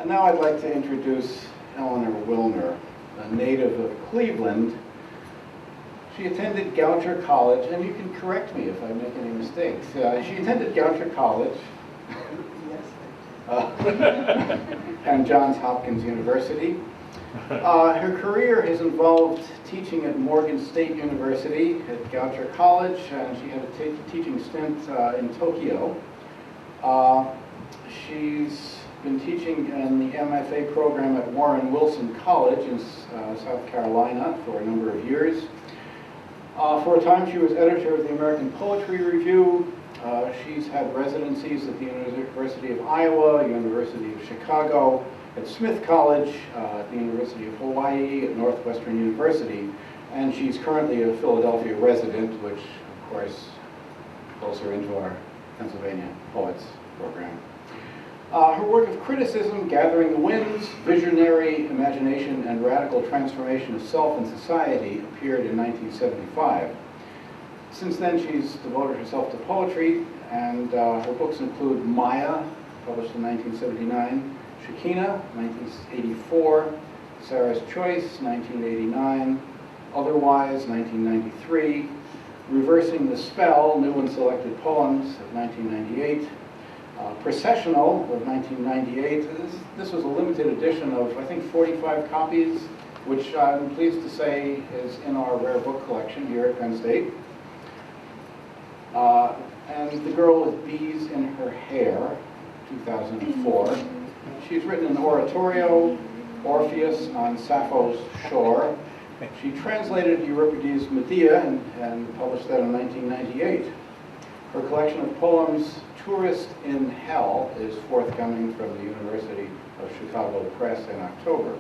And now I'd like to introduce Eleanor Wilner, a native of Cleveland. She attended Goucher College, and you can correct me if I make any mistakes. She attended Goucher College and Johns Hopkins University. Her career has involved teaching at Morgan State University, at Goucher College, and she had a teaching stint in Tokyo. She's been teaching in the MFA program at Warren Wilson College in South Carolina for a number of years. For a time, she was editor of the American Poetry Review. She's had residencies at the University of Iowa, University of Chicago, at Smith College, at the University of Hawaii, at Northwestern University, and she's currently a Philadelphia resident, which, of course, pulls her into our Pennsylvania Poets program. Her work of criticism, Gathering the Winds, Visionary Imagination and Radical Transformation of Self and Society, appeared in 1975. Since then, she's devoted herself to poetry, and her books include Maya, published in 1979, Shekinah, 1984, Sarah's Choice, 1989, Otherwise, 1993, Reversing the Spell, New and Selected Poems of 1998, Processional of 1998. This was a limited edition of, I think, 45 copies, which I'm pleased to say is in our rare book collection here at Penn State. And The Girl with Bees in Her Hair, 2004. She's written an oratorio, Orpheus on Sappho's Shore. She translated Euripides' Medea and published that in 1998. Her collection of poems, Tourist in Hell, is forthcoming from the University of Chicago Press in October.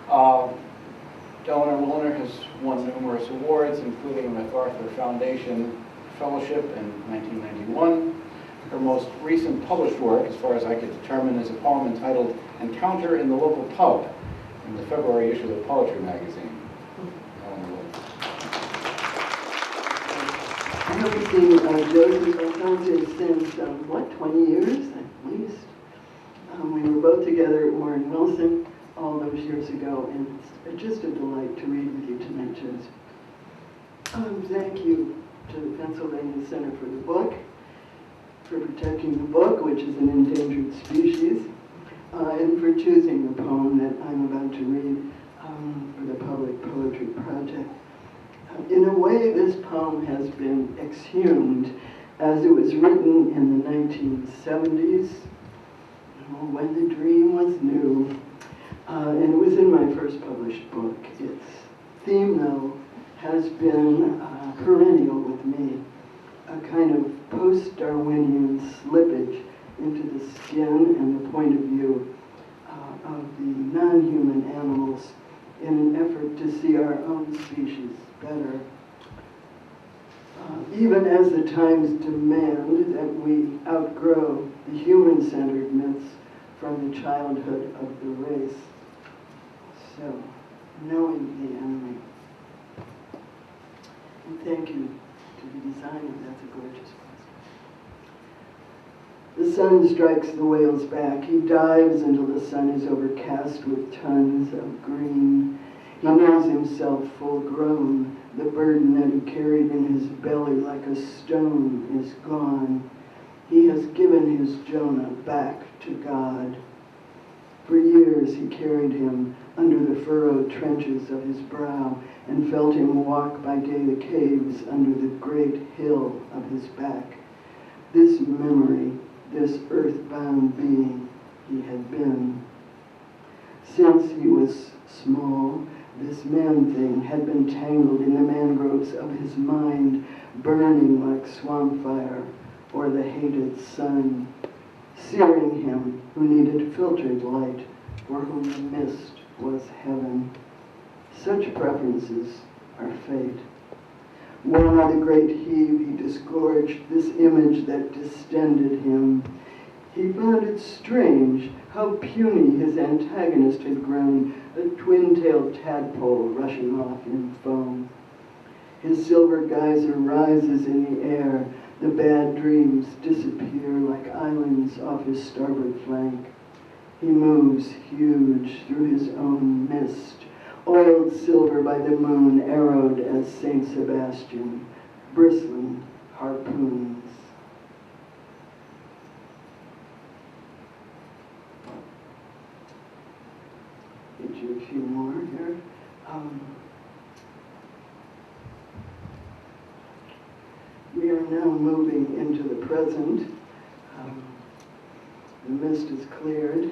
Eleanor Wilner has won numerous awards, including a MacArthur Foundation Fellowship in 1991. Her most recent published work, as far as I could determine, is a poem entitled Encounter in the Local Pub in the February issue of Poetry magazine. I haven't seen Joseph Alfonso since, 20 years at least. We were both together at Warren Wilson all those years ago, and it's just a delight to read with you tonight, Joseph. Thank you to the Pennsylvania Center for the Book, for protecting the book, which is an endangered species, and for choosing the poem that I'm about to read for the Public Poetry Project. In a way, this poem has been exhumed as it was written in the 1970s, when the dream was new, and it was in my first published book. Its theme, though, has been perennial with me, a kind of post-Darwinian slippage into the skin and the point of view of the non-human animals in an effort to see our own species better. Even as the times demand that we outgrow the human-centered myths from the childhood of the race. So, knowing the enemy. And thank you to the designer, that's a gorgeous poster. The sun strikes the whale's back. He dives until the sun is overcast with tons of green. He knows himself full grown. The burden that he carried in his belly like a stone is gone. He has given his Jonah back to God. For years he carried him under the furrowed trenches of his brow and felt him walk by day the caves under the great hill of his back. This memory, this earthbound being he had been. Since he was small, this man thing had been tangled in the mangroves of his mind, burning like swamp fire or the hated sun, searing him who needed filtered light, for whom the mist was heaven. Such preferences are fate. One with a great heave, he disgorged this image that distended him. He found it strange how puny his antagonist had grown, a twin-tailed tadpole rushing off in foam. His silver geyser rises in the air. The bad dreams disappear like islands off his starboard flank. He moves huge through his own mist, oiled silver by the moon, arrowed as Saint Sebastian, bristling harpoons. Get you a few more here. We are now moving into the present. The mist is cleared.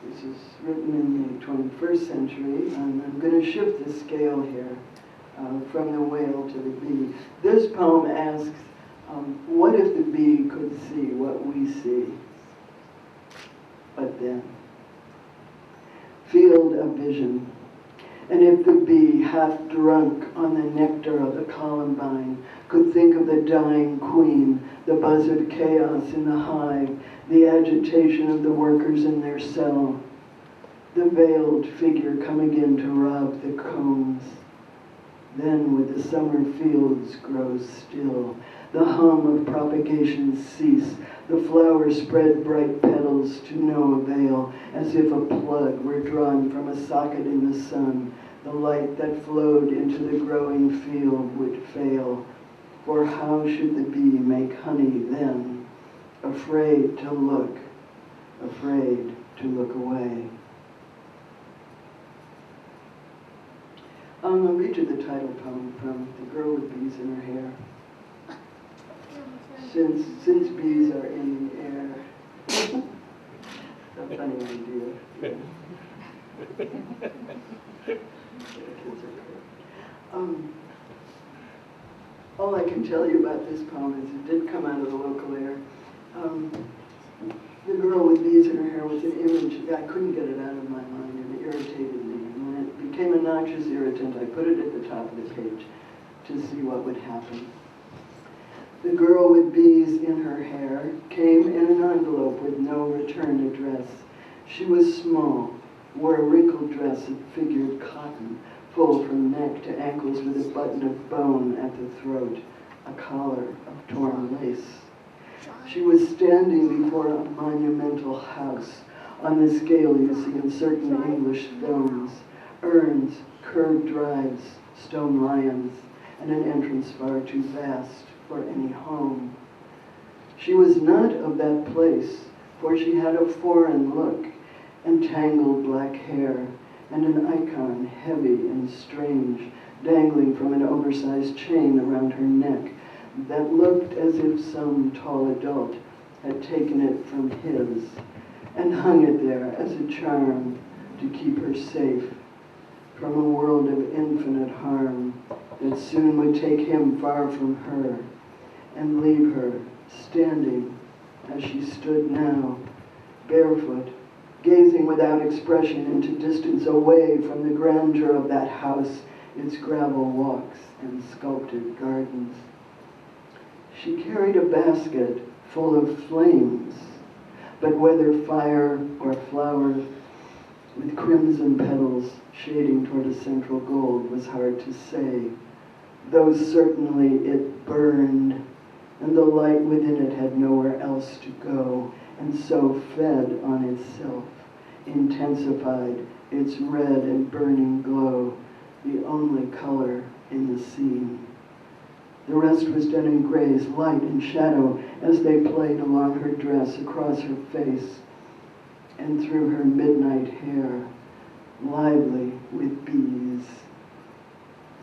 This is written in the 21st century, and I'm going to shift the scale here from the whale to the bee. This poem asks, what if the bee could see what we see? But then, field of vision. And if the bee, half drunk on the nectar of the columbine, could think of the dying queen, the buzz of chaos in the hive, the agitation of the workers in their cell, the veiled figure coming in to rob the combs, then with the summer fields grow still, the hum of propagation cease, the flowers spread bright petals to no avail, as if a plug were drawn from a socket in the sun. The light that flowed into the growing field would fail. For how should the bee make honey then? Afraid to look away. I'll read you the title poem from The Girl with Bees in Her Hair. Since bees are in the air. A funny idea. All I can tell you about this poem is it did come out of the local air. The Girl with Bees in Her Hair was an image. I couldn't get it out of my mind, and it irritated me. And when it became a noxious irritant, I put it at the top of the page to see what would happen. The girl with bees in her hair came in an envelope with no return address. She was small, wore a wrinkled dress of figured cotton, full from neck to ankles with a button of bone at the throat, a collar of torn lace. She was standing before a monumental house on the scale you see in certain English films, urns, curved drives, stone lions, and an entrance far too vast for any home. She was not of that place, for she had a foreign look and tangled black hair, and an icon, heavy and strange, dangling from an oversized chain around her neck that looked as if some tall adult had taken it from his and hung it there as a charm to keep her safe from a world of infinite harm that soon would take him far from her and leave her standing as she stood now, barefoot, gazing without expression into distance away from the grandeur of that house, its gravel walks and sculpted gardens. She carried a basket full of flames, but whether fire or flowers, with crimson petals shading toward a central gold, was hard to say, though certainly it burned, and the light within it had nowhere else to go, and so fed on itself, intensified its red and burning glow, the only color in the scene. The rest was done in grays, light and shadow, as they played along her dress, across her face, and through her midnight hair, lively with bees.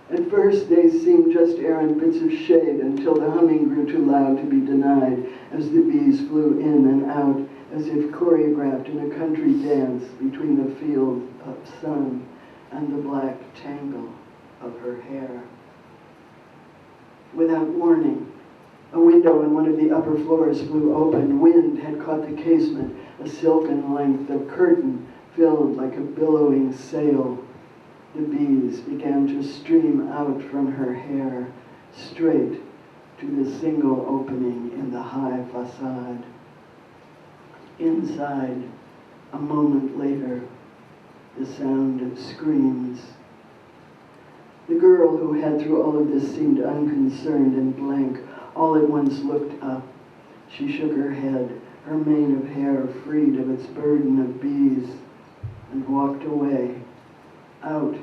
At first they seemed just errant bits of shade until the humming grew too loud to be denied as the bees flew in and out as if choreographed in a country dance between the field of sun and the black tangle of her hair. Without warning, a window on one of the upper floors flew open. Wind had caught the casement, a silken length of curtain filled like a billowing sail. The bees began to stream out from her hair, straight to the single opening in the high facade. Inside, a moment later, the sound of screams. The girl who had through all of this seemed unconcerned and blank, all at once looked up. She shook her head, her mane of hair freed of its burden of bees, and walked away, out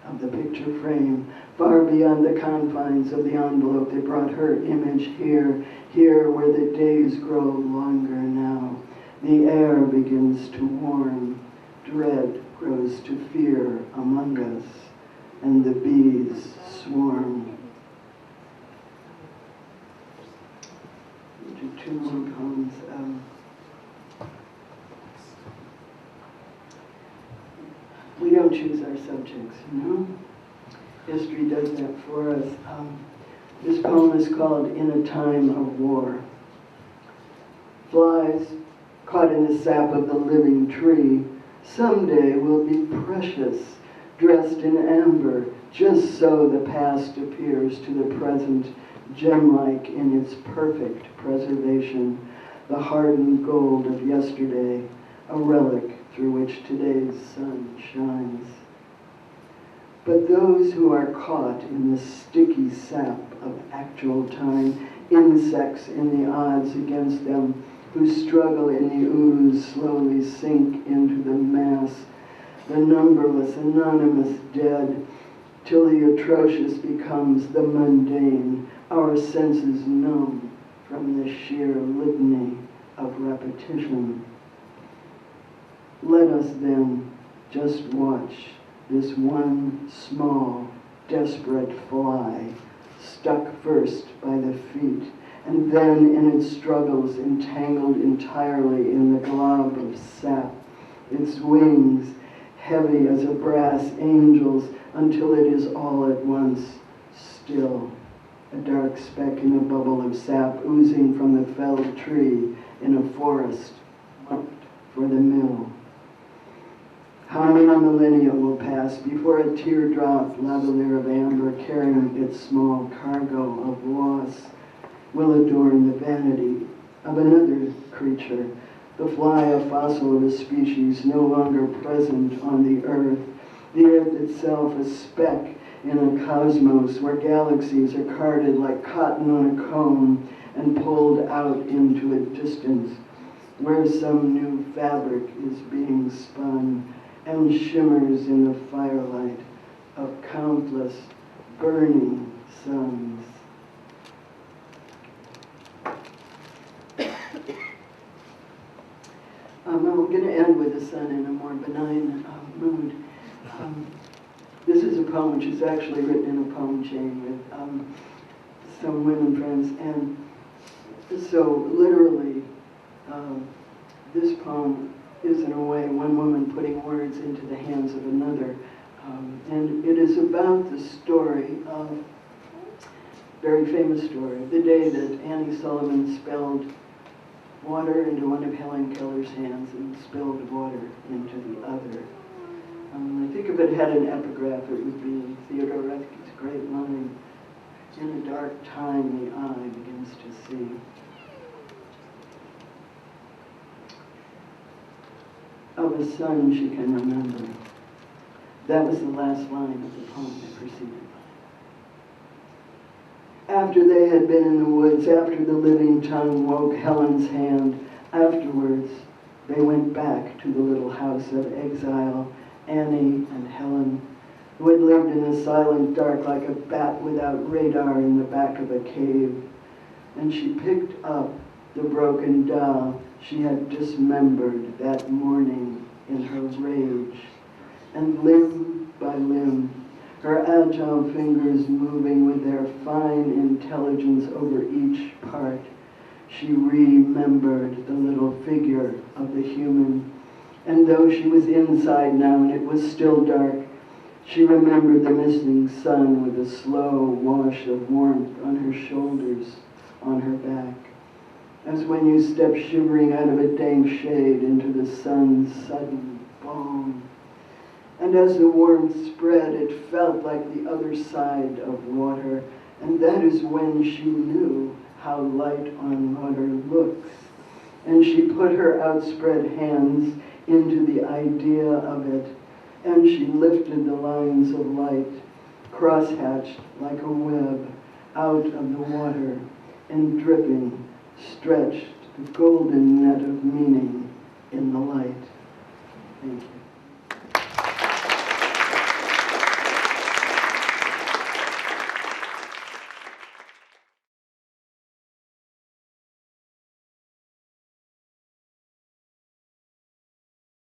of the picture frame, far beyond the confines of the envelope that brought her image here, here where the days grow longer now. The air begins to warm, dread grows to fear among us, and the bees swarm. Do two more poems. We don't choose our subjects, you know? History does that for us. This poem is called In a Time of War. Flies caught in the sap of the living tree someday will be precious, dressed in amber, just so the past appears to the present, gem-like in its perfect preservation, the hardened gold of yesterday, a relic through which today's sun shines. But those who are caught in the sticky sap of actual time, insects in the odds against them, who struggle in the ooze, slowly sink into the mass, the numberless, anonymous dead, till the atrocious becomes the mundane, our senses numb from the sheer litany of repetition. Let us then just watch this one small, desperate fly, stuck first by the feet, and then in its struggles entangled entirely in the glob of sap, its wings heavy as a brass angel's, until it is all at once still, a dark speck in a bubble of sap oozing from the felled tree in a forest marked for the mill. How many millennia will pass before a teardrop lavalier of amber carrying its small cargo of loss will adorn the vanity of another creature, the fly, a fossil of a species no longer present on the earth itself a speck in a cosmos where galaxies are carded like cotton on a comb and pulled out into a distance, where some new fabric is being spun and shimmers in the firelight of countless burning suns. I'm going to end with the sun in a more benign mood. This is a poem which is actually written in a poem chain with some women friends, and so literally this poem is in a way one woman putting words into the hands of another, and it is about the story of, very famous story, the day that Annie Sullivan spilled water into one of Helen Keller's hands and spilled water into the other. I think if it had an epigraph, it would be Theodore Roethke's great line, "In a dark time the eye begins to see." Of a sun she can remember. That was the last line of the poem that preceded. After they had been in the woods, after the living tongue woke Helen's hand, afterwards they went back to the little house of exile, Annie and Helen, who had lived in the silent dark like a bat without radar in the back of a cave. And she picked up the broken doll she had dismembered that morning in her rage, and limb by limb, her agile fingers moving with their fine intelligence over each part, she remembered the little figure of the human. And though she was inside now and it was still dark, she remembered the missing sun with a slow wash of warmth on her shoulders, on her back, as when you step shivering out of a dank shade into the sun's sudden balm. And as the warmth spread, it felt like the other side of water, and that is when she knew how light on water looks. And she put her outspread hands into the idea of it, and she lifted the lines of light, crosshatched like a web, out of the water, and dripping, stretched the golden net of meaning in the light. Thank you.